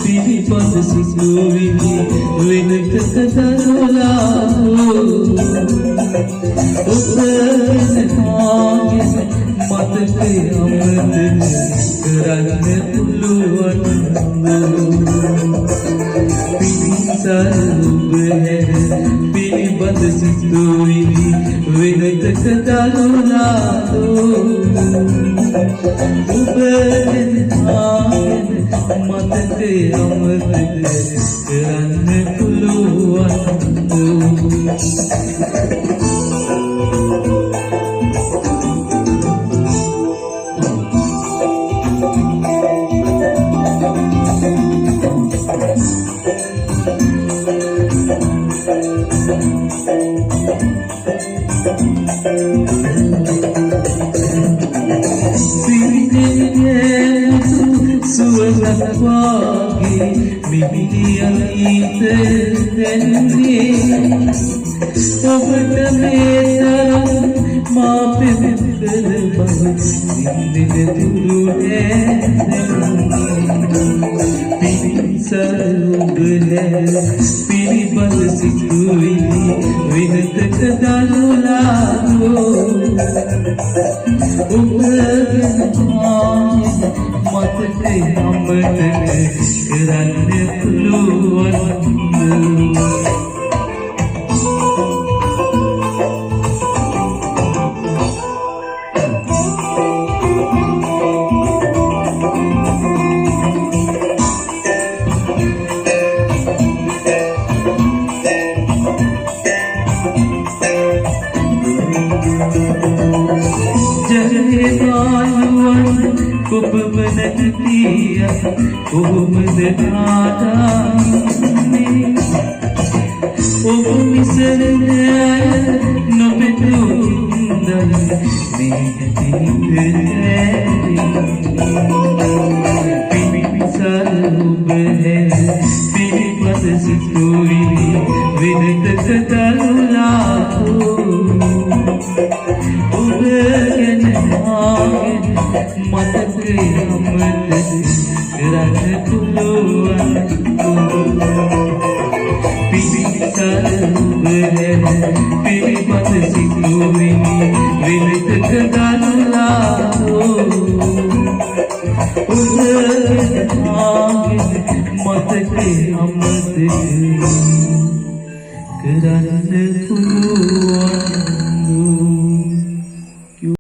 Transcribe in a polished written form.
පිළිපද සිසුවිලි වෙනක කතරුලා ඔබගෙන ආගෙන මතකය අමතක කරන්න පුළුවන් පිළිපද සිසුවිලි වෙනක කතරුලා ඔබගෙන ආගෙන මතකය අමතක කරන්න පුළුවන් සුවඳවාගේ මිහිරියලීත දැනුනේ ඔබට මේ තරම් මා පෙම්බර බව සින්දින තුරු පිරිසර ඔබ නැ පිළිබඳ සිතුවිලි විනතක දළුලා ඔබගෙන ආගෙන මතකය අමතක කරන්න පුළුවන් කොපම නැතිය කොහොමද නාදාන්නේ ඔබ මිසර නොපෙතුඳයි මේ පිරිසර ඔබ පිළිපද සිතුවිලි විනතක දළුලා ඔබගෙන ආගෙන මතකය අමතක කරන්න පුළුවන් පිරිසර ඔබ පිළිපද සිතුවිලි විනතක දළුලා ඔබගෙන ආගෙන මතකය අමතක කරන්න